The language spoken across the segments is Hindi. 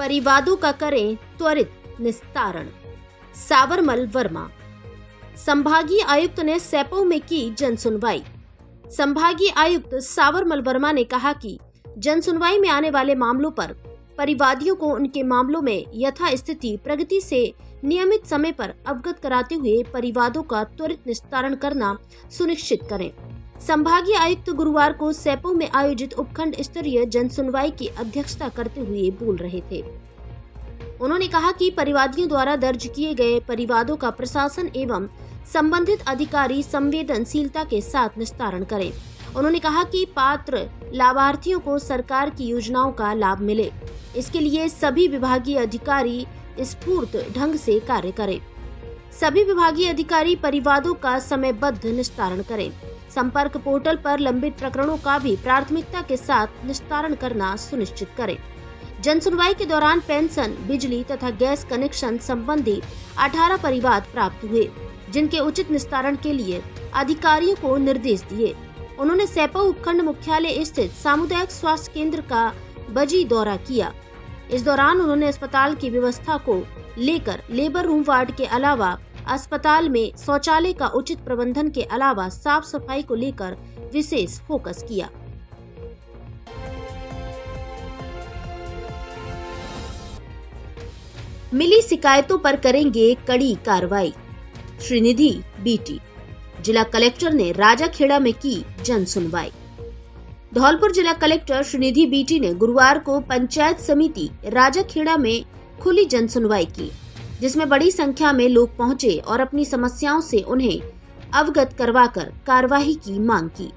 परिवादों का करें त्वरित निस्तारण। साबरमल वर्मा। संभागीय आयुक्त ने सेपो में की जनसुनवाई। संभागीय आयुक्त साबरमल वर्मा ने कहा कि जनसुनवाई में आने वाले मामलों पर परिवादियों को उनके मामलों में यथास्थिति प्रगति से नियमित समय पर अवगत कराते हुए परिवादों का त्वरित निस्तारण करना सुनिश्चित करें। संभागीय आयुक्त गुरुवार को सेपो में आयोजित उपखंड स्तरीय जनसुनवाई की अध्यक्षता करते हुए बोल रहे थे। उन्होंने कहा कि परिवादियों द्वारा दर्ज किए गए परिवादों का प्रशासन एवं संबंधित अधिकारी संवेदनशीलता के साथ निस्तारण करें। उन्होंने कहा कि पात्र लाभार्थियों को सरकार की योजनाओं का लाभ मिले, इसके लिए सभी विभागीय अधिकारी स्फूर्त ढंग से कार्य करें। सभी विभागीय अधिकारी परिवादों का समयबद्ध निस्तारण करें। संपर्क पोर्टल पर लंबित प्रकरणों का भी प्राथमिकता के साथ निस्तारण करना सुनिश्चित करें। जनसुनवाई के दौरान पेंशन, बिजली तथा गैस कनेक्शन संबंधी 18 परिवाद प्राप्त हुए, जिनके उचित निस्तारण के लिए अधिकारियों को निर्देश दिए। उन्होंने सेपो उपखंड मुख्यालय स्थित सामुदायिक स्वास्थ्य केंद्र का बजी दौरा किया। इस दौरान उन्होंने अस्पताल की व्यवस्था को लेकर लेबर रूम वार्ड के अलावा अस्पताल में शौचालय का उचित प्रबंधन के अलावा साफ सफाई को लेकर विशेष फोकस किया। मिली शिकायतों पर करेंगे कड़ी कार्रवाई। श्रीनिधि बीटी। जिला कलेक्टर ने राजाखेड़ा में की जनसुनवाई। धौलपुर जिला कलेक्टर श्रीनिधि बीटी ने गुरुवार को पंचायत समिति राजाखेड़ा में खुली जनसुनवाई की, जिसमें बड़ी संख्या में लोग पहुंचे और अपनी समस्याओं से उन्हें अवगत करवाकर कार्यवाही की मांग की।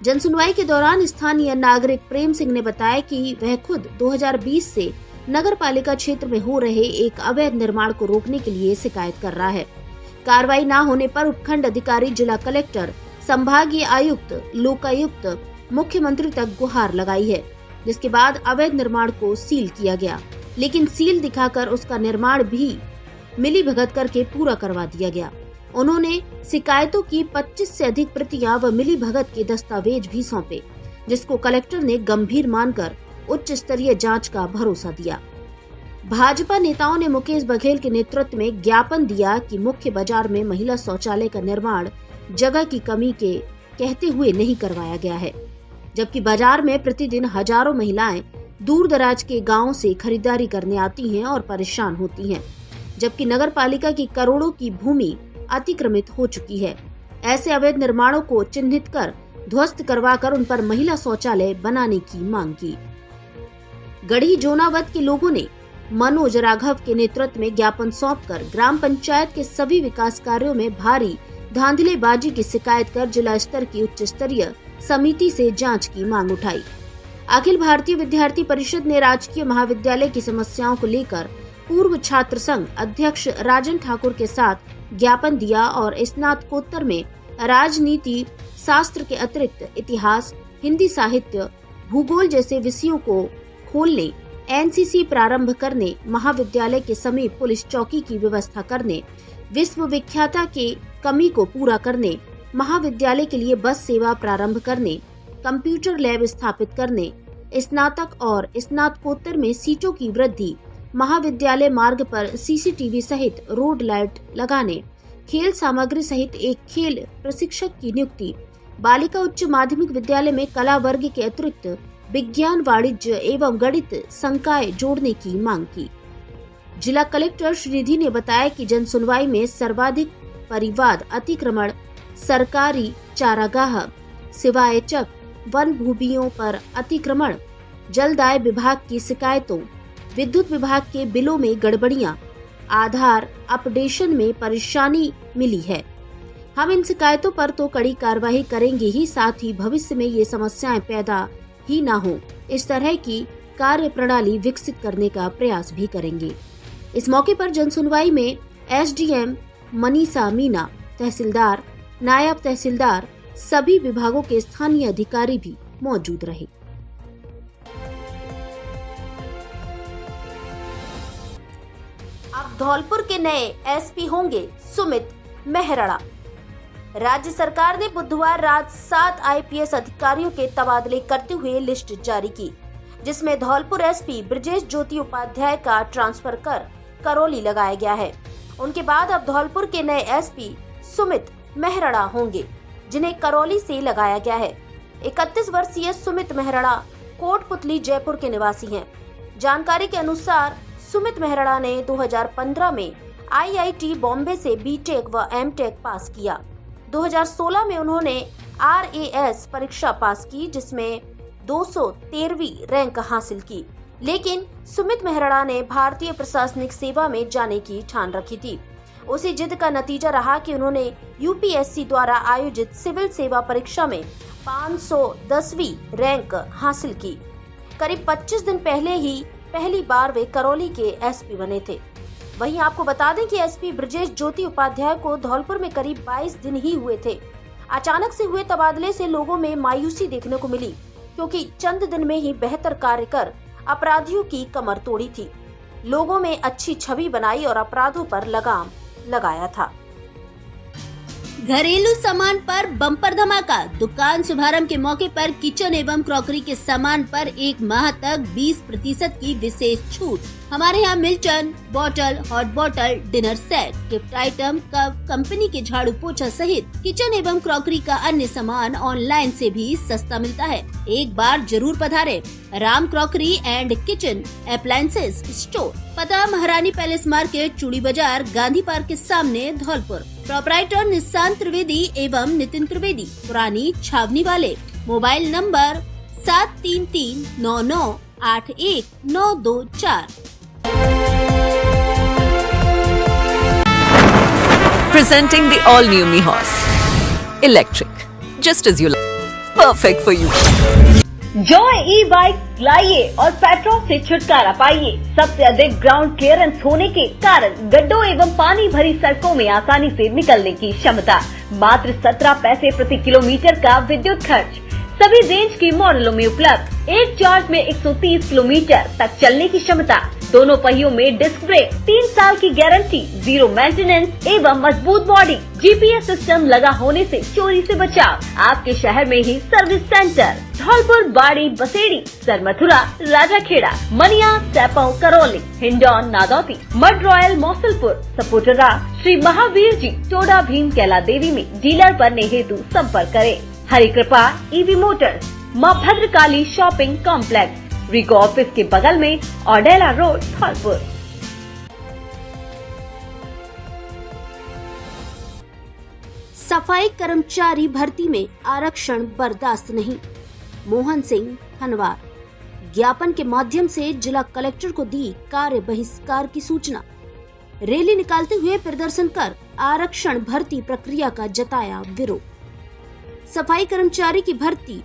जनसुनवाई के दौरान स्थानीय नागरिक प्रेम सिंह ने बताया कि वह खुद 2020 से नगर पालिका क्षेत्र में हो रहे एक अवैध निर्माण को रोकने के लिए शिकायत कर रहा है। कार्रवाई न होने पर उपखंड अधिकारी, जिला कलेक्टर, संभागीय आयुक्त, लोकायुक्त, मुख्यमंत्री तक गुहार लगाई है, जिसके बाद अवैध निर्माण को सील किया गया, लेकिन सील दिखाकर उसका निर्माण भी मिलीभगत करके पूरा करवा दिया गया। उन्होंने शिकायतों की 25 से अधिक प्रतियां व मिलीभगत के दस्तावेज भी सौंपे, जिसको कलेक्टर ने गंभीर मानकर उच्च स्तरीय जांच का भरोसा दिया। भाजपा नेताओं ने मुकेश बघेल के नेतृत्व में ज्ञापन दिया कि मुख्य बाजार में महिला शौचालय का निर्माण जगह की कमी के कहते हुए नहीं करवाया गया है, जबकि बाजार में प्रतिदिन हजारों महिलाएं दूर दराज के गांवों से खरीदारी करने आती हैं और परेशान होती हैं, जबकि नगर पालिका की करोड़ों की भूमि अतिक्रमित हो चुकी है। ऐसे अवैध निर्माणों को चिन्हित कर ध्वस्त करवाकर उन पर महिला शौचालय बनाने की मांग की। गढ़ी जोनावत के लोगों ने मनोज राघव के नेतृत्व में ज्ञापन सौंपकर ग्राम पंचायत के सभी विकास कार्यों में भारी धांधलीबाजी की शिकायत कर जिला स्तर की उच्च स्तरीय समिति से जांच की मांग उठाई। अखिल भारतीय विद्यार्थी परिषद ने राजकीय महाविद्यालय की समस्याओं को लेकर पूर्व छात्र संघ अध्यक्ष राजन ठाकुर के साथ ज्ञापन दिया और स्नातकोत्तर में राजनीति शास्त्र के अतिरिक्त इतिहास, हिंदी साहित्य, भूगोल जैसे विषयों को खोलने, एनसीसी प्रारंभ करने, महाविद्यालय के समीप पुलिस चौकी की व्यवस्था करने, विश्व विख्याता के कमी को पूरा करने, महाविद्यालय के लिए बस सेवा प्रारंभ करने, कंप्यूटर लैब स्थापित करने, स्नातक और स्नातकोत्तर में सीटों की वृद्धि, महाविद्यालय मार्ग पर सीसीटीवी सहित रोड लाइट लगाने, खेल सामग्री सहित एक खेल प्रशिक्षक की नियुक्ति, बालिका उच्च माध्यमिक विद्यालय में कला वर्ग के अतिरिक्त विज्ञान, वाणिज्य एवं गणित संकाय जोड़ने की मांग की। जिला कलेक्टर श्रीनिधि ने बताया कि जनसुनवाई में सर्वाधिक परिवाद अतिक्रमण, सरकारी चारागाह, सिवाय चक, वन भूमियों पर अतिक्रमण, जलदाय विभाग की शिकायतों, विद्युत विभाग के बिलों में गड़बड़ियां, आधार अपडेशन में परेशानी मिली है। हम इन शिकायतों पर तो कड़ी कार्रवाई करेंगे ही, साथ ही भविष्य में ये समस्याएं पैदा ही ना हो, इस तरह की कार्य प्रणाली विकसित करने का प्रयास भी करेंगे। इस मौके पर जनसुनवाई में एसडीएम मनीषा मीना, तहसीलदार, नायब तहसीलदार, सभी विभागों के स्थानीय अधिकारी भी मौजूद रहे। अब धौलपुर के नए एसपी होंगे सुमित मेहरड़ा। राज्य सरकार ने बुधवार रात 7 आईपीएस अधिकारियों के तबादले करते हुए लिस्ट जारी की। जिसमें धौलपुर एसपी ब्रजेश ज्योति उपाध्याय का ट्रांसफर कर करौली लगाया गया है। उनके बाद अब धौलपुर के नए एसपी सुमित मेहरड़ा होंगे, जिन्हें करौली से लगाया गया है। 31 वर्षीय सुमित मेहरड़ा कोटपुतली जयपुर के निवासी हैं। जानकारी के अनुसार सुमित मेहरड़ा ने 2015 में आईआईटी बॉम्बे से बीटेक व एमटेक पास किया। 2016 में उन्होंने आरएएस परीक्षा पास की, जिसमें 213वीं रैंक हासिल की। लेकिन सुमित मेहरड़ा ने भारतीय प्रशासनिक सेवा में जाने की ठान रखी थी। उसी जिद का नतीजा रहा कि उन्होंने यूपीएससी द्वारा आयोजित सिविल सेवा परीक्षा में 510वीं रैंक हासिल की। करीब 25 दिन पहले ही पहली बार वे करौली के एसपी बने थे। वहीं आपको बता दें कि एसपी ब्रजेश ज्योति उपाध्याय को धौलपुर में करीब 22 दिन ही हुए थे। अचानक से हुए तबादले से लोगों में मायूसी देखने को मिली, क्योंकि चंद दिन में ही बेहतर कार्य कर अपराधियों की कमर तोड़ी थी, लोगों में अच्छी छवि बनाई और अपराधों पर लगाम लगाया था। घरेलू सामान पर बम्पर धमाका। दुकान शुभारंभ के मौके पर किचन एवं क्रॉकरी के सामान पर 1 माह तक 20% की विशेष छूट। हमारे यहाँ Milton bottle, hot bottle, dinner set, gift item, cup, company के झाड़ू पोछा सहित किचन एवं क्रॉकरी का अन्य सामान ऑनलाइन से भी सस्ता मिलता है। एक बार जरूर पधारें। Ram crockery and kitchen appliances store, पता महारानी पैलेस मार्केट, चूड़ी बाजार, गांधी पार्क के सामने, धौलपुर। प्रोपराइटर निशांत त्रिवेदी एवं नितिन त्रिवेदी, पुरानी छावनी वाले। Mobile number 7339981924। Presenting the all-new Mihos. Electric. Just as you like. Perfect for you. Joy e bike लाइए और पेट्रोल से छुटकारा पाइए। सबसे अधिक ग्राउंड क्लियरेंस होने के कारण गड्ढों एवं पानी भरी सड़कों में आसानी से निकलने की क्षमता। मात्र 17 पैसे प्रति किलोमीटर का विद्युत खर्च। सभी रेंज की मॉडलों में उपलब्ध। एक चार्ज में 130 किलोमीटर तक चलने की क्षमता। दोनों पहियों में डिस्क ब्रेक, 3 साल की गारंटी, 0 मेंटेनेंस एवं मजबूत बॉडी। जीपीएस सिस्टम लगा होने से चोरी से बचाव। आपके शहर में ही सर्विस सेंटर धौलपुर, बाड़ी, बसेड़ी, सरमथुरा, राजाखेड़ा, मनिया, सैपौ, करौली, हिंडौन, नादौती, मड रॉयल, मौसलपुर, सपोटरा, श्री महावीर जी, टोडा भीम, कैला देवी में डीलर बनने हेतु संपर्क करें। हरि कृपा ईवी मोटर्स, मां भद्रकाली शॉपिंग कॉम्प्लेक्स, रिको ऑफिस के बगल में, ऑडेला रोड, धौलपुर। सफाई कर्मचारी भर्ती में आरक्षण बर्दाश्त नहीं। मोहन सिंह थनवार। ज्ञापन के माध्यम से जिला कलेक्टर को दी कार्य बहिष्कार की सूचना। रैली निकालते हुए प्रदर्शन कर आरक्षण भर्ती प्रक्रिया का जताया विरोध। सफाई कर्मचारी की भर्ती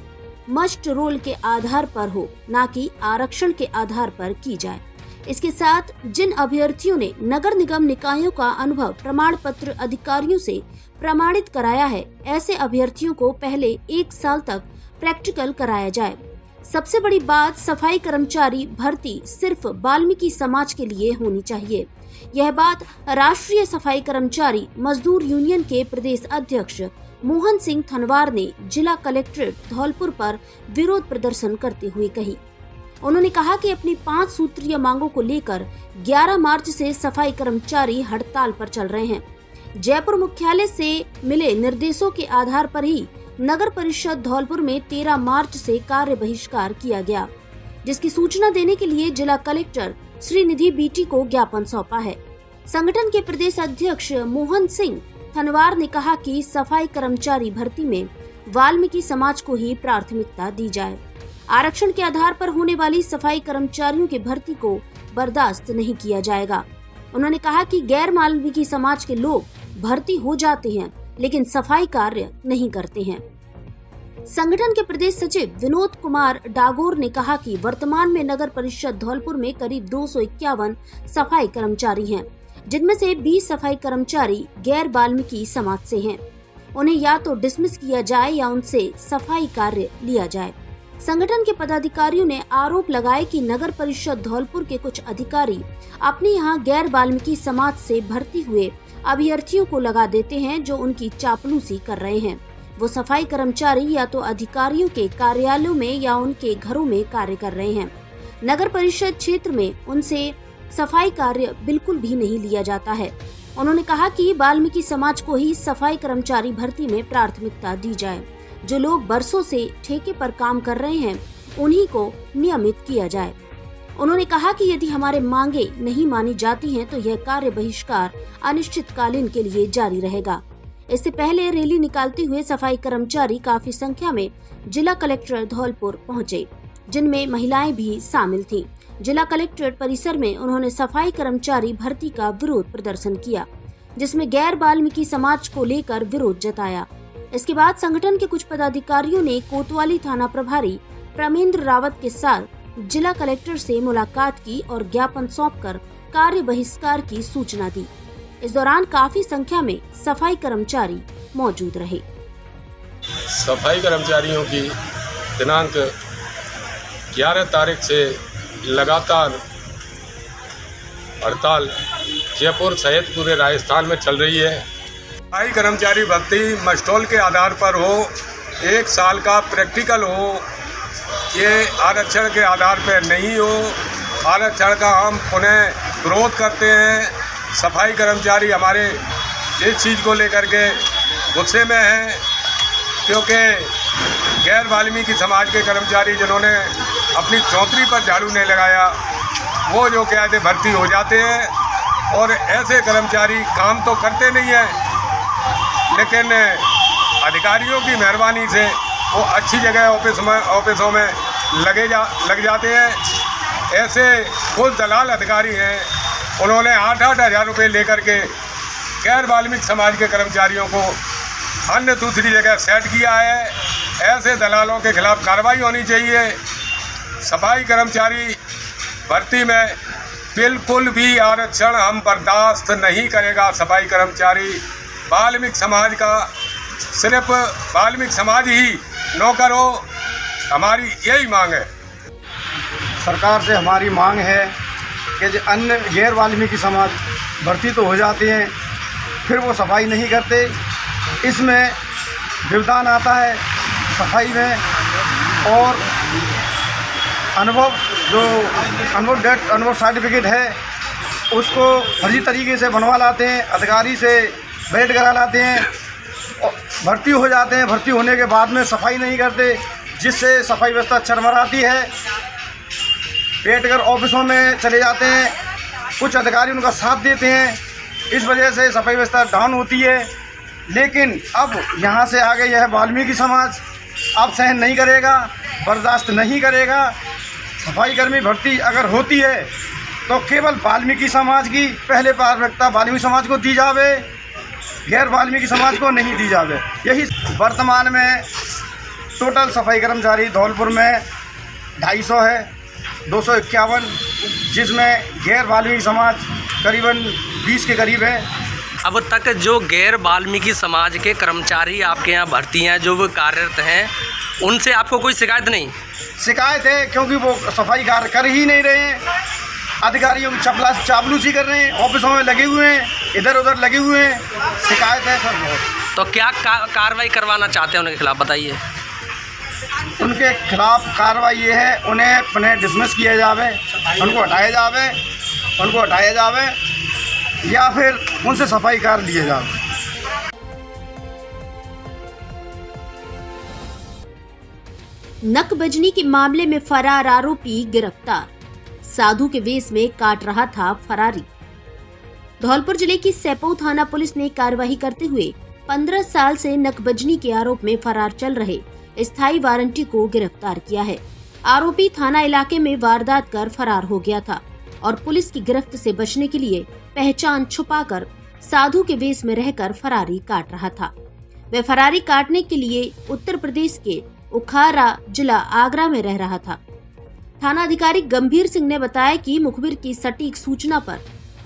मस्ट रोल के आधार पर हो, न कि आरक्षण के आधार पर की जाए। इसके साथ जिन अभ्यर्थियों ने नगर निगम निकायों का अनुभव प्रमाण पत्र अधिकारियों से प्रमाणित कराया है, ऐसे अभ्यर्थियों को पहले 1 साल तक प्रैक्टिकल कराया जाए। सबसे बड़ी बात, सफाई कर्मचारी भर्ती सिर्फ वाल्मीकि समाज के लिए होनी चाहिए। यह बात राष्ट्रीय सफाई कर्मचारी मजदूर यूनियन के प्रदेश अध्यक्ष मोहन सिंह थनवार ने जिला कलेक्ट्रेट धौलपुर पर विरोध प्रदर्शन करते हुए कही। उन्होंने कहा कि अपनी 5 सूत्रीय मांगों को लेकर 11 मार्च से सफाई कर्मचारी हड़ताल पर चल रहे हैं। जयपुर मुख्यालय से मिले निर्देशों के आधार पर ही नगर परिषद धौलपुर में 13 मार्च से कार्य बहिष्कार किया गया, जिसकी सूचना देने के लिए जिला कलेक्टर श्रीनिधि बीटी को ज्ञापन सौंपा है। संगठन के प्रदेश अध्यक्ष मोहन सिंह थनवार ने कहा कि सफाई कर्मचारी भर्ती में वाल्मीकि समाज को ही प्राथमिकता दी जाए। आरक्षण के आधार पर होने वाली सफाई कर्मचारियों की भर्ती को बर्दाश्त नहीं किया जाएगा। उन्होंने कहा कि गैर वाल्मीकि समाज के लोग भर्ती हो जाते हैं, लेकिन सफाई कार्य नहीं करते हैं। संगठन के प्रदेश सचिव विनोद कुमार डागोर ने कहा कि वर्तमान में नगर परिषद धौलपुर में करीब 251 सफाई कर्मचारी हैं, जिनमें से 20 सफाई कर्मचारी गैर वाल्मीकि समाज से हैं। उन्हें या तो डिसमिस किया जाए या उनसे सफाई कार्य लिया जाए। संगठन के पदाधिकारियों ने आरोप लगाए कि नगर परिषद धौलपुर के कुछ अधिकारी अपने यहाँ गैर वाल्मीकि समाज से भर्ती हुए अभ्यर्थियों को लगा देते हैं, जो उनकी चापलूसी कर रहे हैं। वो सफाई कर्मचारी या तो अधिकारियों के कार्यालयों में या उनके घरों में कार्य कर रहे हैं। नगर परिषद क्षेत्र में उनसे सफाई कार्य बिल्कुल भी नहीं लिया जाता है। उन्होंने कहा कि वाल्मीकि समाज को ही सफाई कर्मचारी भर्ती में प्राथमिकता दी जाए। जो लोग बरसों से ठेके पर काम कर रहे हैं उन्हीं को नियमित किया जाए। उन्होंने कहा कि यदि हमारे मांगे नहीं मानी जाती हैं तो यह कार्य बहिष्कार अनिश्चितकालीन के लिए जारी रहेगा। इससे पहले रैली निकालते हुए सफाई कर्मचारी काफी संख्या में जिला कलेक्टर धौलपुर पहुंचे, जिनमें महिलाएं भी शामिल थीं। जिला कलेक्ट्रेट परिसर में उन्होंने सफाई कर्मचारी भर्ती का विरोध प्रदर्शन किया, जिसमें गैर वाल्मीकि समाज को लेकर विरोध जताया। इसके बाद संगठन के कुछ पदाधिकारियों ने कोतवाली थाना प्रभारी प्रमेंद्र रावत के साथ जिला कलेक्टर से मुलाकात की और ज्ञापन सौंपकर कार्य बहिष्कार की सूचना दी। इस दौरान काफी संख्या में सफाई कर्मचारी मौजूद रहे। सफाई कर्मचारियों की दिनांक 11 तारीख से लगातार हड़ताल जयपुर सहित पूरे राजस्थान में चल रही है। सफाई कर्मचारी भर्ती मस्टॉल के आधार पर हो, 1 साल का प्रैक्टिकल हो, ये आरक्षण के आधार पर नहीं हो। आरक्षण का हम पुनः विरोध करते हैं। सफाई कर्मचारी हमारे इस चीज़ को लेकर के गुस्से में हैं, क्योंकि गैर वाल्मीकि समाज के कर्मचारी जिन्होंने अपनी चौधरी पर झाड़ू नहीं लगाया वो जो क्या है भर्ती हो जाते हैं। और ऐसे कर्मचारी काम तो करते नहीं हैं, लेकिन अधिकारियों की मेहरबानी से वो अच्छी जगह ऑफिसों में लग जाते हैं। ऐसे कुछ दलाल अधिकारी हैं, उन्होंने 8-8 हज़ार रुपये लेकर के गैर वाल्मीकि समाज के कर्मचारियों को अन्य दूसरी जगह सेट किया है। ऐसे दलालों के खिलाफ कार्रवाई होनी चाहिए। सफाई कर्मचारी भर्ती में बिल्कुल भी आरक्षण हम बर्दाश्त नहीं करेगा। सफाई कर्मचारी वाल्मीकि समाज का, सिर्फ वाल्मीकि समाज ही नौकर हो, हमारी यही मांग है। सरकार से हमारी मांग है कि जो अन्य गैर वाल्मीकि समाज भर्ती तो हो जाते हैं, फिर वो सफाई नहीं करते। इसमें व्यवधान आता है सफाई में, और अनुभव सर्टिफिकेट है उसको फर्जी तरीके से बनवा लाते हैं, अधिकारी से भेंट करा लाते हैं, भर्ती हो जाते हैं। भर्ती होने के बाद में सफाई नहीं करते, जिससे सफाई व्यवस्था चरमराती है। बैठ कर ऑफिसों में चले जाते हैं, कुछ अधिकारी उनका साथ देते हैं, इस वजह से सफाई व्यवस्था डाउन होती है। लेकिन अब यहाँ से आगे यह वाल्मीकि समाज अब सहन नहीं करेगा, बर्दाश्त नहीं करेगा। सफाई कर्मी भर्ती अगर होती है तो केवल वाल्मीकि समाज की पहले प्राथमिकता वाल्मीकि समाज को दी जावे, गैर वाल्मीकि समाज को नहीं दी जावे। यही वर्तमान में टोटल सफाई कर्मचारी धौलपुर में 250 है, 251, जिसमें गैर वाल्मीकि समाज करीबन 20 के करीब है। अब तक जो गैर वाल्मीकि समाज के कर्मचारी आपके यहाँ भर्ती हैं, जो वो कार्यरत हैं, उनसे आपको कोई शिकायत नहीं? शिकायत है, क्योंकि वो सफाई कार्य कर ही नहीं रहे हैं। अधिकारियों की चापलूसी कर रहे हैं, ऑफिसों में लगे हुए हैं, इधर उधर लगे हुए हैं। शिकायत है सर बहुत। तो क्या कार्रवाई करवाना चाहते हैं उनके खिलाफ, बताइए? उनके खिलाफ कार्रवाई ये है, उन्हें पुनः डिसमिस किया जावे, उनको हटाया जावे या फिर उनसे सफाई कार्य लिए जावे। नकबजनी के मामले में फरार आरोपी गिरफ्तार, साधु के वेश में काट रहा था फरारी। धौलपुर जिले की सैपऊ थाना पुलिस ने कार्रवाई करते हुए 15 साल से नकबजनी के आरोप में फरार चल रहे स्थायी वारंटी को गिरफ्तार किया है। आरोपी थाना इलाके में वारदात कर फरार हो गया था और पुलिस की गिरफ्त से बचने के लिए पहचान छुपाकर साधु के वेश में रहकर फरारी काट रहा था। वह फरारी काटने के लिए उत्तर प्रदेश के उखारा जिला आगरा में रह रहा था। थाना अधिकारी गंभीर सिंह ने बताया कि मुखबिर की सटीक सूचना पर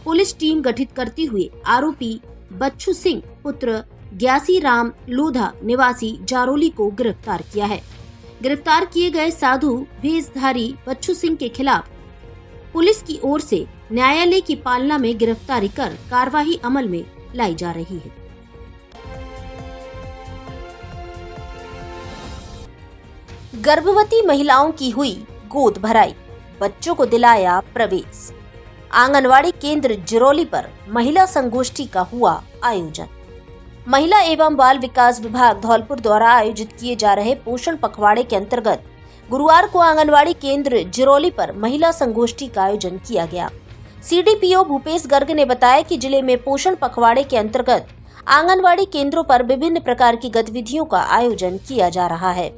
पुलिस टीम गठित करते हुए आरोपी बच्चू सिंह पुत्र ग्यासी राम लोधा निवासी जारोली को गिरफ्तार किया है। गिरफ्तार किए गए साधु भेषधारी बच्चू सिंह के खिलाफ पुलिस की ओर से न्यायालय की पालना में गिरफ्तारी कर कार्यवाही अमल में लाई जा रही है। गर्भवती महिलाओं की हुई गोद भराई, बच्चों को दिलाया प्रवेश। आंगनवाड़ी केंद्र जिरोली पर महिला संगोष्ठी का हुआ आयोजन। महिला एवं बाल विकास विभाग धौलपुर द्वारा आयोजित किए जा रहे पोषण पखवाड़े के अंतर्गत गुरुवार को आंगनवाड़ी केंद्र जिरोली पर महिला संगोष्ठी का आयोजन किया गया। सीडीपीओ भूपेश गर्ग ने बताया कि जिले में पोषण पखवाड़े के अंतर्गत आंगनवाड़ी केंद्रों पर विभिन्न प्रकार की गतिविधियों का आयोजन किया जा रहा है।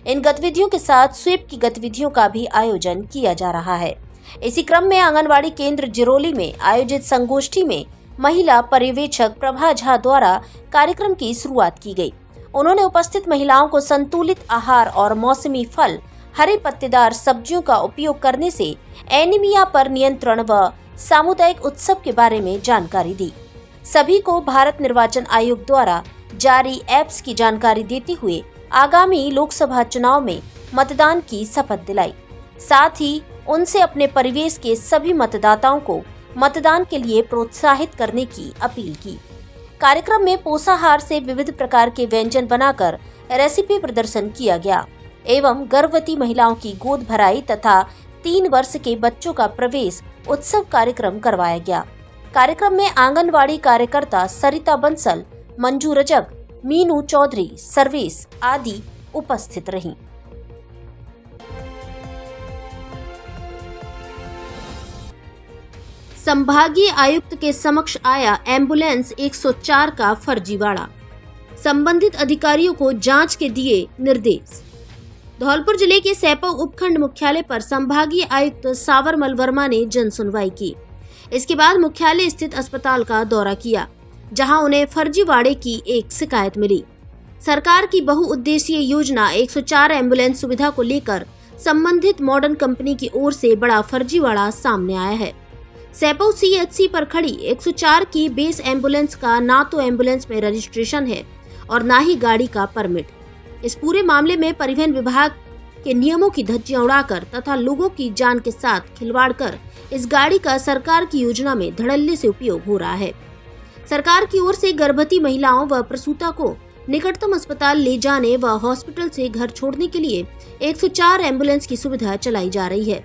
इन गतिविधियों के साथ स्वीप की गतिविधियों का भी आयोजन किया जा रहा है। इसी क्रम में आंगनवाड़ी केंद्र जिरोली में आयोजित संगोष्ठी में महिला पर्यवेक्षक प्रभा झा द्वारा कार्यक्रम की शुरुआत की गई। उन्होंने उपस्थित महिलाओं को संतुलित आहार और मौसमी फल, हरे पत्तेदार सब्जियों का उपयोग करने से एनीमिया पर नियंत्रण व सामुदायिक उत्सव के बारे में जानकारी दी। सभी को भारत निर्वाचन आयोग द्वारा जारी ऐप्स की जानकारी देते हुए आगामी लोकसभा चुनाव में मतदान की शपथ दिलाई। साथ ही उनसे अपने परिवेश के सभी मतदाताओं को मतदान के लिए प्रोत्साहित करने की अपील की। कार्यक्रम में पोषाहार से विविध प्रकार के व्यंजन बनाकर रेसिपी प्रदर्शन किया गया एवं गर्भवती महिलाओं की गोद भराई तथा 3 वर्ष के बच्चों का प्रवेश उत्सव कार्यक्रम करवाया गया। कार्यक्रम में आंगनवाड़ी कार्यकर्ता सरिता बंसल, मंजू रजक, मीनू चौधरी, सर्वेश आदि उपस्थित रहीं। संभागीय आयुक्त के समक्ष आया एम्बुलेंस 104 का फर्जीवाड़ा। संबंधित अधिकारियों को जांच के दिए निर्देश। धौलपुर जिले के सैपौ उपखंड मुख्यालय पर संभागीय आयुक्त सावरमल वर्मा ने जन सुनवाई की। इसके बाद मुख्यालय स्थित अस्पताल का दौरा किया, जहां उन्हें फर्जीवाड़े की एक शिकायत मिली। सरकार की बहुउद्देशीय योजना 104 एम्बुलेंस सुविधा को लेकर संबंधित मॉडर्न कंपनी की ओर से बड़ा फर्जीवाड़ा सामने आया है। सैपौ सीएचसी पर खड़ी 104 की बेस एम्बुलेंस का ना तो एम्बुलेंस में रजिस्ट्रेशन है और ना ही गाड़ी का परमिट। इस पूरे मामले में परिवहन विभाग के नियमों की धज्जियां उड़ाकर तथा लोगों की जान के साथ खिलवाड़ कर इस गाड़ी का सरकार की योजना में धड़ल्ले से उपयोग हो रहा है। सरकार की ओर से गर्भवती महिलाओं व प्रसूता को निकटतम अस्पताल ले जाने व हॉस्पिटल से घर छोड़ने के लिए 104 एम्बुलेंस की सुविधा चलाई जा रही है।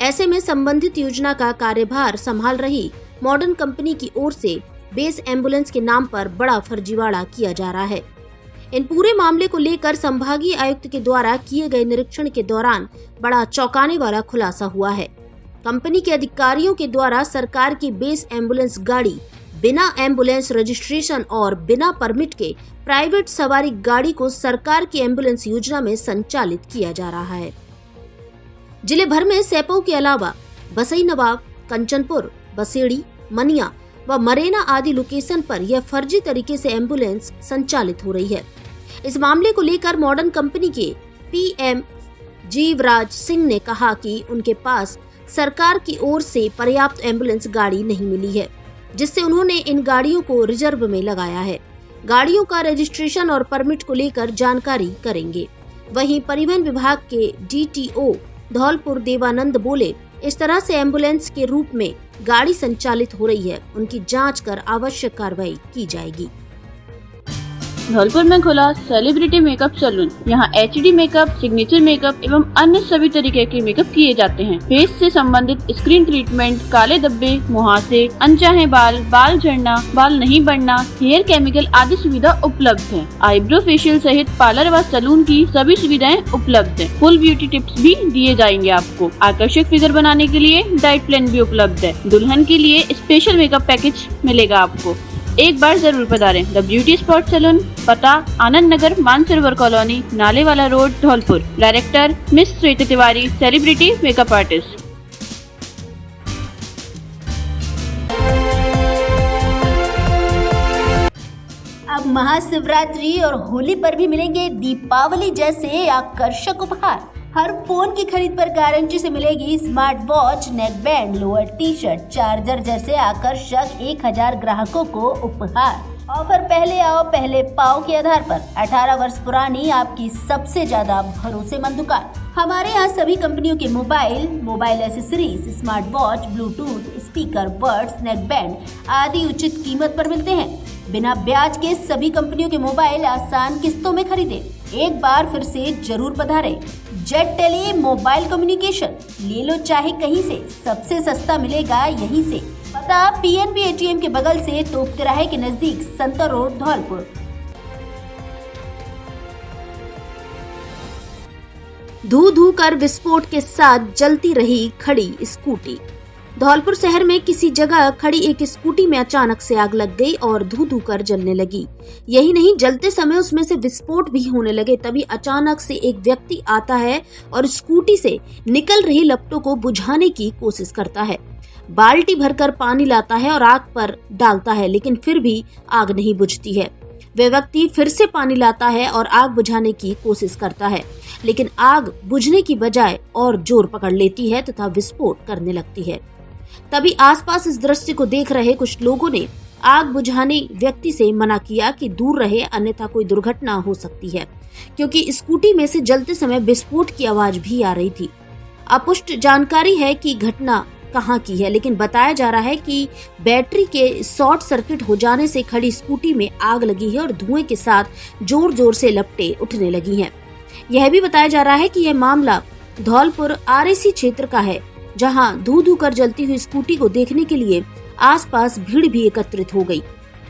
ऐसे में संबंधित योजना का कार्यभार संभाल रही मॉडर्न कंपनी की ओर से बेस एम्बुलेंस के नाम पर बड़ा फर्जीवाड़ा किया जा रहा है। इन पूरे मामले को लेकर संभागीय आयुक्त के द्वारा किए गए निरीक्षण के दौरान बड़ा चौंकाने वाला खुलासा हुआ है। कंपनी के अधिकारियों के द्वारा सरकार की बेस एम्बुलेंस गाड़ी बिना एम्बुलेंस रजिस्ट्रेशन और बिना परमिट के प्राइवेट सवारी गाड़ी को सरकार की एम्बुलेंस योजना में संचालित किया जा रहा है। जिले भर में सैपौ के अलावा बसई नवाब, कंचनपुर, बसेड़ी, मनिया व मरेना आदि लोकेशन पर यह फर्जी तरीके से एम्बुलेंस संचालित हो रही है। इस मामले को लेकर मॉडर्न कंपनी के पीएम जीवराज सिंह ने कहा कि उनके पास सरकार की ओर से पर्याप्त एम्बुलेंस गाड़ी नहीं मिली है, जिससे उन्होंने इन गाड़ियों को रिजर्व में लगाया है। गाड़ियों का रजिस्ट्रेशन और परमिट को लेकर जानकारी करेंगे। वहीं परिवहन विभाग के डीटीओ धौलपुर देवानंद बोले, इस तरह से एम्बुलेंस के रूप में गाड़ी संचालित हो रही है, उनकी जांच कर आवश्यक कार्रवाई की जाएगी। धौलपुर में खुला सेलिब्रिटी मेकअप सैलून। यहाँ HD मेकअप, सिग्नेचर मेकअप एवं अन्य सभी तरीके के मेकअप किए जाते हैं। फेस से संबंधित स्क्रीन ट्रीटमेंट, काले धब्बे, मुहासे, अनचाहे बाल, बाल झड़ना, बाल नहीं बढ़ना, हेयर केमिकल आदि सुविधा उपलब्ध है। आईब्रो फेशियल सहित पार्लर व सैलून की सभी सुविधाएं उपलब्ध है। फुल ब्यूटी टिप्स भी दिए जाएंगे आपको। आकर्षक फिगर बनाने के लिए डाइट प्लान भी उपलब्ध है। दुल्हन के लिए स्पेशल मेकअप पैकेज मिलेगा आपको। एक बार जरूर पधारें। द ब्यूटी स्पॉट सैलून, पता आनंद नगर, मानसरोवर कॉलोनी, नाले वाला road, Dholpur. Director miss Shweta Tiwari, celebrity makeup artist. अब महाशिवरात्रि और होली पर भी मिलेंगे दीपावली जैसे आकर्षक उपहार। हर फोन की खरीद पर गारंटी से मिलेगी smart watch, neck band, lower T shirt, charger जैसे आकर्षक 1000 ग्राहकों को उपहार। ऑफर पहले आओ पहले पाओ के आधार पर 18 वर्ष पुरानी आपकी सबसे ज्यादा भरोसेमंद दुकान। हमारे यहाँ सभी कंपनियों के mobile accessories, smart watch, Bluetooth, speaker, buds, neck band आदि उचित कीमत पर मिलते हैं। बिना ब्याज के सभी कंपनियों के मोबाइल आसान किस्तों में खरीदें। एक बार फिर से जरूर पधारें। जेट टेली मोबाइल कम्युनिकेशन, ले लो चाहे कहीं से, सबसे सस्ता मिलेगा यहीं से। पता पीएनबी एटीएम के बगल से, तोप तिराहे के नजदीक, संतर रोड, धौलपुर। धू धू कर विस्फोट के साथ जलती रही खड़ी स्कूटी। धौलपुर शहर में किसी जगह खड़ी एक स्कूटी में अचानक से आग लग गई और धू धू कर जलने लगी। यही नहीं, जलते समय उसमें से विस्फोट भी होने लगे। तभी अचानक से एक व्यक्ति आता है और स्कूटी से निकल रही लपटों को बुझाने की कोशिश करता है। बाल्टी भरकर पानी लाता है और आग पर डालता है, लेकिन फिर भी आग नहीं बुझती है। वह व्यक्ति फिर से पानी लाता है और आग बुझाने की कोशिश करता है, लेकिन आग बुझने की बजाय और जोर पकड़ लेती है तथा विस्फोट करने लगती है। तभी आसपास इस दृश्य को देख रहे कुछ लोगों ने आग बुझाने व्यक्ति से मना किया कि दूर रहे, अन्यथा कोई दुर्घटना हो सकती है, क्योंकि स्कूटी में से जलते समय विस्फोट की आवाज भी आ रही थी। अपुष्ट जानकारी है कि घटना कहां की है, लेकिन बताया जा रहा है कि बैटरी के शॉर्ट सर्किट हो जाने से खड़ी स्कूटी में आग लगी है और धुएं के साथ जोर जोर से लपटें उठने लगी हैं। यह भी बताया जा रहा है कि यह मामला धौलपुर आरएसी क्षेत्र का है, जहां धू धू कर जलती हुई स्कूटी को देखने के लिए आसपास भीड़ भी एकत्रित हो गई।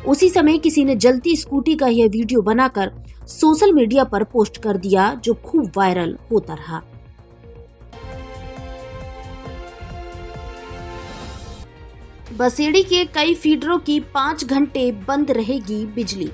उसी समय किसी ने जलती स्कूटी का यह वीडियो बनाकर सोशल मीडिया पर पोस्ट कर दिया, जो खूब वायरल होता रहा। बसेड़ी के कई फीडरों की 5 घंटे बंद रहेगी बिजली।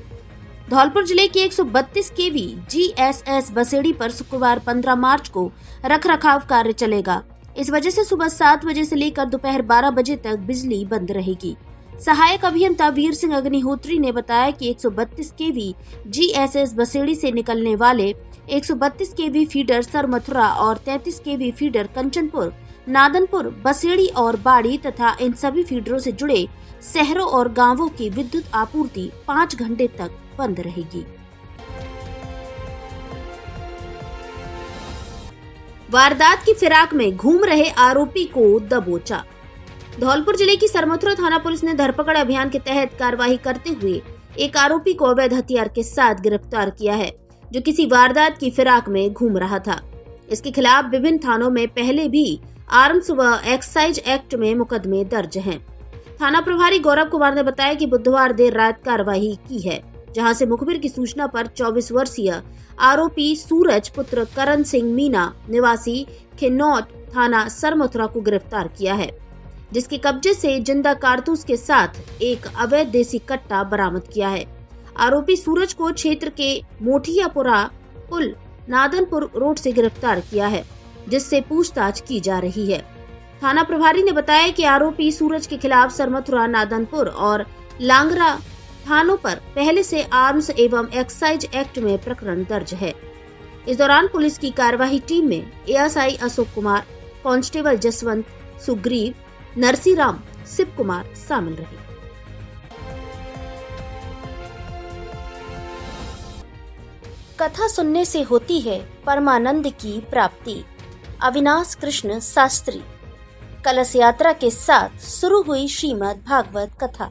धौलपुर जिले के 132 केवी जीएसएस बसेड़ी पर शुक्रवार 15 मार्च को रखरखाव कार्य चलेगा। इस वजह से सुबह 7 बजे से लेकर दोपहर 12 बजे तक बिजली बंद रहेगी। सहायक अभियंता वीर सिंह अग्निहोत्री ने बताया कि 132 केवी जीएसएस बसेड़ी से निकलने वाले 132 केवी फीडर सरमथुरा और 33 केवी फीडर कंचनपुर, नादनपुर, बसेड़ी और बाड़ी तथा इन सभी फीडरों से जुड़े शहरों और गांवों की विद्युत आपूर्ति 5 घंटे तक बंद रहेगी। वारदात की फिराक में घूम रहे आरोपी को दबोचा। धौलपुर जिले की सरमथुरा थाना पुलिस ने धरपकड़ अभियान के तहत कार्रवाई करते हुए एक आरोपी को अवैध हथियार के साथ गिरफ्तार किया है, जो किसी वारदात की फिराक में घूम रहा था। इसके खिलाफ विभिन्न थानों में पहले भी आर्म्स व एक्साइज एक्ट में मुकदमे दर्ज हैं। थाना प्रभारी गौरव कुमार ने बताया कि बुधवार देर रात कार्रवाई की है, जहां से मुखबिर की सूचना पर 24 वर्षीय आरोपी सूरज पुत्र करण सिंह मीना निवासी खिन्नौट थाना सरमथुरा को गिरफ्तार किया है, जिसके कब्जे से जिंदा कारतूस के साथ एक अवैध देसी कट्टा बरामद किया है। आरोपी सूरज को क्षेत्र के मोठियापुरा पुल नादनपुर रोड से गिरफ्तार किया है, जिससे पूछताछ की जा रही है। थाना प्रभारी ने बताया कि आरोपी सूरज के खिलाफ सरमथुरा, नादनपुर और लांगरा थानों पर पहले से आर्म्स एवं एक्साइज एक्ट में प्रकरण दर्ज है। इस दौरान पुलिस की कार्यवाही टीम में एएसआई अशोक कुमार, कांस्टेबल जसवंत, सुग्रीव, नरसीराम, शिव कुमार शामिल रहे। कथा सुनने से होती है परमानंद की प्राप्ति। अविनाश कृष्ण शास्त्री। कलश यात्रा के साथ शुरू हुई श्रीमद् भागवत कथा।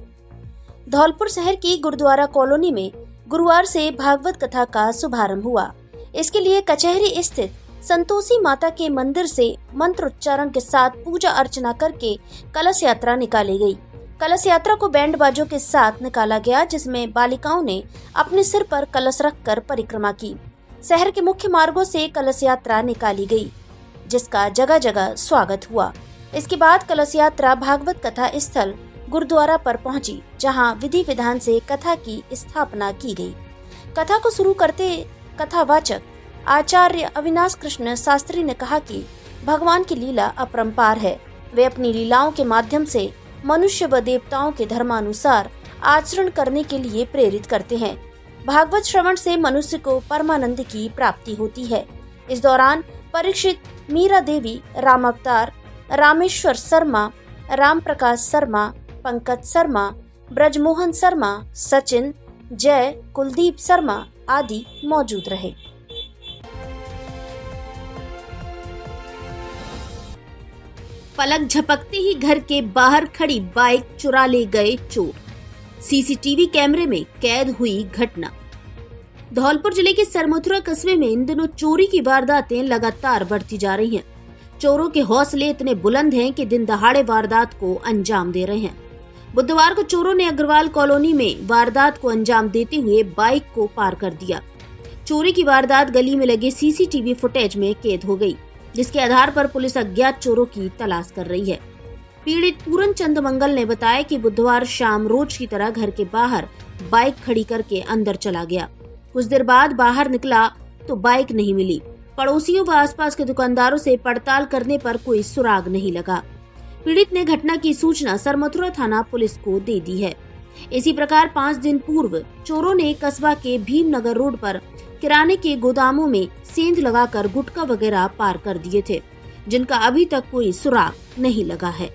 धौलपुर शहर की गुरुद्वारा कॉलोनी में गुरुवार से भागवत कथा का शुभारंभ हुआ। इसके लिए कचहरी स्थित संतोषी माता के मंदिर से मंत्रोच्चारण के साथ पूजा अर्चना करके कलश यात्रा निकाली गई। कलश यात्रा को बैंड बाजों के साथ निकाला गया, जिसमें बालिकाओं ने अपने सिर पर कलश रखकर परिक्रमा की। शहर के मुख्य मार्गों से कलश यात्रा निकाली गई, जिसका जगह जगह स्वागत हुआ। इसके बाद कलश यात्रा भागवत कथा स्थल गुरुद्वारा पर पहुंची, जहां विधि विधान से कथा की स्थापना की गई। कथा को शुरू करते कथावाचक आचार्य अविनाश कृष्ण शास्त्री ने कहा कि भगवान की लीला अपरंपार है। वे अपनी लीलाओं के माध्यम से मनुष्य व देवताओं के धर्मानुसार आचरण करने के लिए प्रेरित करते हैं। भागवत श्रवण से मनुष्य को परमानंद की प्राप्ति होती है। इस दौरान परीक्षित, मीरा देवी, राम अवतार, रामेश्वर शर्मा, राम प्रकाश शर्मा, पंकज शर्मा, ब्रजमोहन शर्मा, सचिन, जय, कुलदीप शर्मा आदि मौजूद रहे। पलक झपकते ही घर के बाहर खड़ी बाइक चुरा ले गए चोर। सीसीटीवी कैमरे में कैद हुई घटना। धौलपुर जिले के सरमथुरा कस्बे में इन दिनों चोरी की वारदातें लगातार बढ़ती जा रही हैं। चोरों के हौसले इतने बुलंद हैं कि दिन दहाड़े वारदात को अंजाम दे रहे हैं। बुधवार को चोरों ने अग्रवाल कॉलोनी में वारदात को अंजाम देते हुए बाइक को पार कर दिया। चोरी की वारदात गली में लगे सीसीटीवी फुटेज में कैद हो गई, जिसके आधार पर पुलिस अज्ञात चोरों की तलाश कर रही है। पीड़ित पूरन चंद मंगल ने बताया कि बुधवार शाम रोज की तरह घर के बाहर बाइक खड़ी करके अंदर चला गया। कुछ देर बाद बाहर निकला तो बाइक नहीं मिली। पड़ोसियों व आसपास के दुकानदारों से पड़ताल करने पर कोई सुराग नहीं लगा। पीड़ित ने घटना की सूचना सरमथुरा थाना पुलिस को दे दी है। इसी प्रकार 5 दिन पूर्व चोरों ने कस्बा के भीमनगर रोड पर किराने के गोदामों में सेंध लगाकर गुटखा वगैरह पार कर दिए थे, जिनका अभी तक कोई सुराग नहीं लगा है।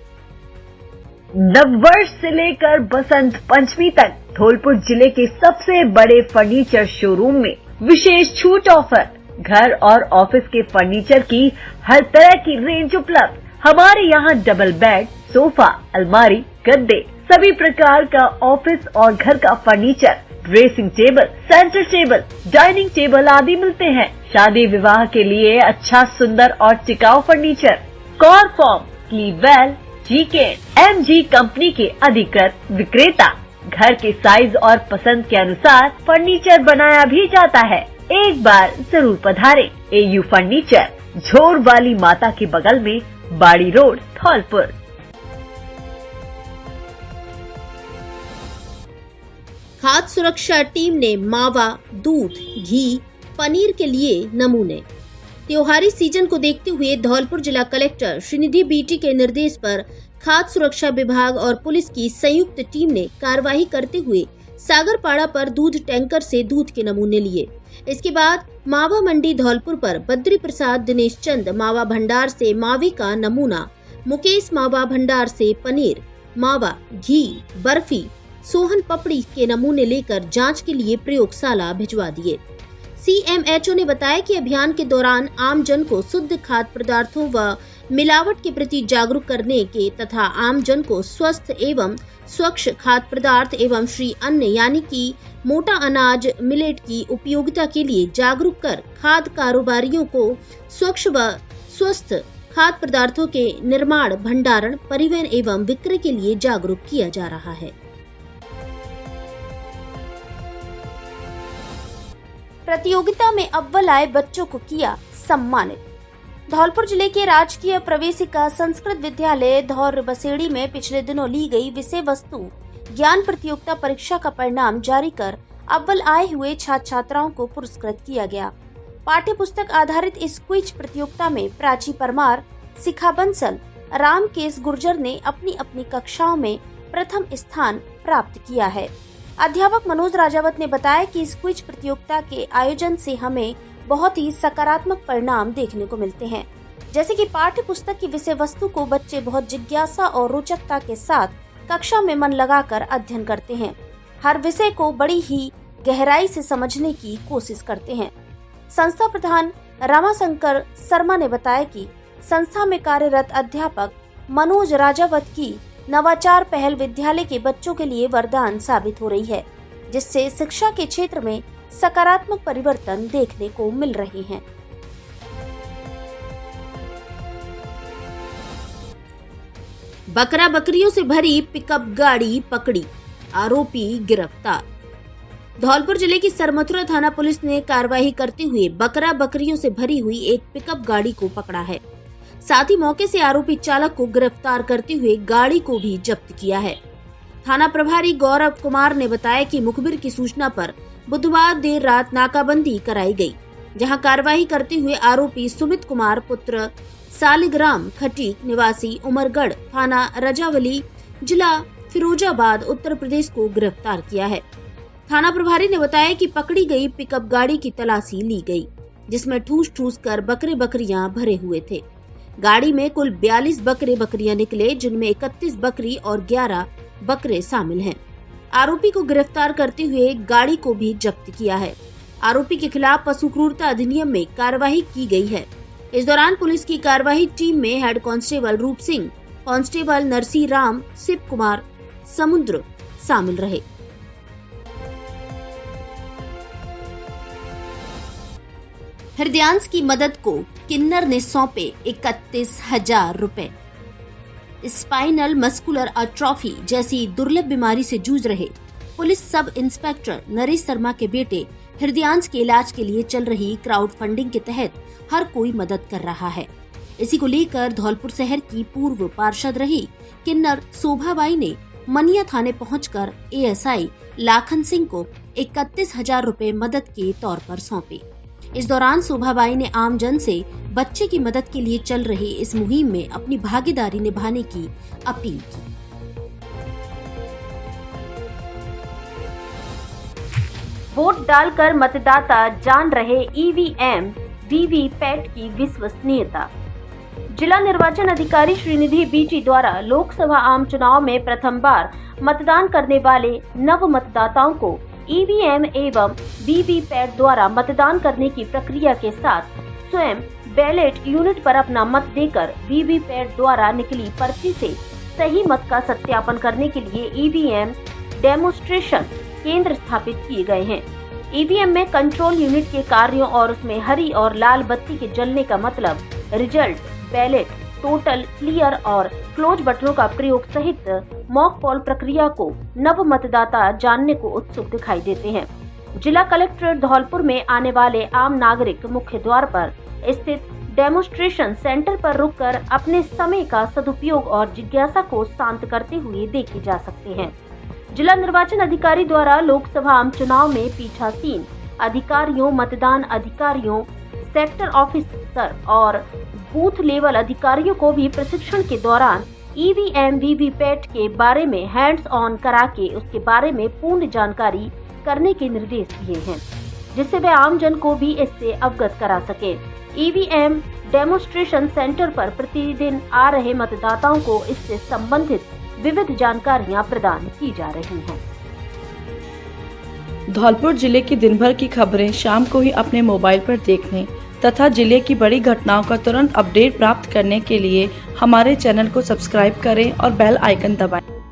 नववर्ष से लेकर बसंत पंचमी तक धौलपुर जिले के सबसे बड़े फर्नीचर शोरूम में विशेष छूट ऑफर, घर और ऑफिस के फर्नीचर की हर तरह की रेंज उपलब्ध। हमारे यहाँ डबल बेड, सोफा, अलमारी, गद्दे, सभी प्रकार का ऑफिस और घर का furniture, dressing table, centre table, dining table आदि मिलते हैं। शादी विवाह के लिए अच्छा, सुंदर और टिकाऊ फर्नीचर, कॉरफॉर्म, क्लीवेल, जीके, एमजी कंपनी के अधिकृत विक्रेता। घर के साइज और पसंद के अनुसार फर्नीचर बनाया भी जाता है। एक बार जरूर पधारें। एयू फर्नीचर, झोर वाली माता के बगल में, बाड़ी रोड, धौलपुर। खाद्य सुरक्षा टीम ने मावा, दूध, घी, पनीर के लिए नमूने। त्योहारी सीजन को देखते हुए धौलपुर जिला कलेक्टर श्रीनिधि बीटी के निर्देश पर खाद्य सुरक्षा विभाग और पुलिस की संयुक्त टीम ने कार्रवाई करते हुए सागरपाड़ा पर दूध टैंकर से दूध के नमूने लिए। इसके बाद मावा मंडी धौलपुर पर बद्री प्रसाद दिनेश चंद मावा भंडार से मावे का नमूना, मुकेश मावा भंडार से पनीर, मावा, घी, बर्फी, सोहन पपड़ी के नमूने लेकर जांच के लिए प्रयोगशाला भिजवा दिए। सीएमएचओ ने बताया कि अभियान के दौरान आम जन को शुद्ध खाद्य पदार्थों व मिलावट के प्रति जागरूक करने के तथा आम जन को स्वस्थ एवं स्वच्छ खाद्य पदार्थ एवं श्री अन्न यानी कि मोटा अनाज मिलेट की उपयोगिता के लिए जागरूक कर खाद्य कारोबारियों को स्वच्छ व स्वस्थ खाद्य पदार्थों के निर्माण, भंडारण, परिवहन एवं विक्रय के लिए जागरूक किया जा रहा है। प्रतियोगिता में अव्वल आए बच्चों को किया सम्मानित। धौलपुर जिले के राजकीय प्रवेशिका संस्कृत विद्यालय धौर बसेड़ी में पिछले दिनों ली गई विषय वस्तु ज्ञान प्रतियोगिता परीक्षा का परिणाम जारी कर अव्वल आए हुए छात्र छात्राओं को पुरस्कृत किया गया। पाठ्य पुस्तक आधारित इस क्विज प्रतियोगिता में प्राची परमार, शिखा बंसल, रामकेश गुर्जर ने अपनी अपनी कक्षाओं में प्रथम स्थान प्राप्त किया है। अध्यापक मनोज राजावत ने बताया कि इस क्विज प्रतियोगिता के आयोजन से हमें बहुत ही सकारात्मक परिणाम देखने को मिलते हैं, जैसे कि पाठ्य पुस्तक की विषय वस्तु को बच्चे बहुत जिज्ञासा और रोचकता के साथ कक्षा में मन लगाकर अध्ययन करते हैं। हर विषय को बड़ी ही गहराई से समझने की कोशिश करते हैं। संस्था प्रधान रामाशंकर शर्मा ने बताया कि संस्था में कार्यरत अध्यापक मनोज राजावत की नवाचार पहल विद्यालय के बच्चों के लिए वरदान साबित हो रही है, जिससे शिक्षा के क्षेत्र में सकारात्मक परिवर्तन देखने को मिल रहे हैं। बकरा बकरियों से भरी पिकअप गाड़ी पकड़ी, आरोपी गिरफ्तार। धौलपुर जिले की सरमथुरा थाना पुलिस ने कार्रवाई करते हुए बकरा बकरियों से भरी हुई एक पिकअप गाड़ी को पकड़ा है। साथ ही मौके से आरोपी चालक को गिरफ्तार करते हुए गाड़ी को भी जब्त किया है। थाना प्रभारी गौरव कुमार ने बताया कि मुखबिर की सूचना पर बुधवार देर रात नाकाबंदी कराई गई, जहां कार्रवाई करते हुए आरोपी सुमित कुमार पुत्र सालिग्राम खटीक निवासी उमरगढ़ थाना रजावली जिला फिरोजाबाद उत्तर प्रदेश को गिरफ्तार किया है। थाना प्रभारी ने बताया कि पकड़ी गई पिकअप गाड़ी की तलाशी ली गई, जिसमें ठूस ठूस कर बकरे बकरियां भरे हुए थे। गाड़ी में कुल 42 बकरे बकरियां निकले, जिनमें 31 बकरी और 11 बकरे शामिल हैं। आरोपी को गिरफ्तार करते हुए गाड़ी को भी जब्त किया है। आरोपी के खिलाफ पशु क्रूरता अधिनियम में कार्रवाई की गई है। इस दौरान पुलिस की कार्रवाई टीम में हेड कांस्टेबल रूप सिंह, कांस्टेबल नरसी राम, शिव कुमार समुद्र शामिल रहे। हृदयांश की मदद को किन्नर ने सौंपे 31,000 रुपए। स्पाइनल मस्कुलर अट्रॉफी जैसी दुर्लभ बीमारी से जूझ रहे police sub inspector Naresh Sharma के बेटे हृदयांश के इलाज के लिए चल रही क्राउड फंडिंग के तहत हर कोई मदद कर रहा है। इसी को लेकर धौलपुर शहर की पूर्व पार्षद रही किन्नर शोभाबाई ने मनिया थाने पहुंचकर एएसआई लाखन सिंह को 31,000 रुपए मदद के तौर पर सौंपे। इस दौरान शोभाबाई ने आमजन से बच्चे की मदद के लिए चल रही इस मुहिम में अपनी भागीदारी निभाने की अपील की। वोट डालकर मतदाता जान रहे ईवीएम वीवीपैट की विश्वसनीयता। जिला निर्वाचन अधिकारी श्रीनिधि बीटी द्वारा लोकसभा आम चुनाव में प्रथम बार मतदान करने वाले नव मतदाताओं को ईवीएम एवं वीवीपैट द्वारा मतदान करने की प्रक्रिया के साथ स्वयं बैलेट यूनिट पर अपना मत देकर वीवीपैट द्वारा निकली पर्ची से सही मत का सत्यापन करने के लिए ईवीएम डेमोन्स्ट्रेशन केंद्र स्थापित किए गए हैं। ईवीएम में कंट्रोल यूनिट के कार्यों और उसमें हरी और लाल बत्ती के जलने का मतलब रिजल्ट, बैलेट, टोटल, क्लियर और क्लोज बटनों का प्रयोग सहित मॉक पोल प्रक्रिया को नव मतदाता जानने को उत्सुक दिखाई देते हैं। जिला कलेक्टर धौलपुर में आने वाले आम नागरिक मुख्य द्वार पर स्थित डेमोन्स्ट्रेशन सेंटर पर रुककर अपने समय का सदुपयोग और जिज्ञासा को शांत करते हुए देखे जा सकते हैं। जिला निर्वाचन अधिकारी द्वारा लोकसभा आम चुनाव में पीठासीन अधिकारियों, मतदान अधिकारियों, सेक्टर ऑफिसर और बूथ लेवल अधिकारियों को भी प्रशिक्षण के दौरान ईवीएम वीवीपैट के बारे में हैंड्स ऑन करा के उसके बारे में पूर्ण जानकारी करने के निर्देश दिए हैं, जिससे वे आमजन को भी इससे अवगत करा सके। ईवीएम डेमोन्स्ट्रेशन सेंटर पर प्रतिदिन आ रहे मतदाताओं को इससे संबंधित विविध जानकारियां प्रदान की जा रही हैं। धौलपुर जिले की दिन भर की खबरें शाम को ही अपने मोबाइल पर देखने तथा जिले की बड़ी घटनाओं का तुरंत अपडेट प्राप्त करने के लिए हमारे चैनल को सब्सक्राइब करें और बेल आइकन दबाएं।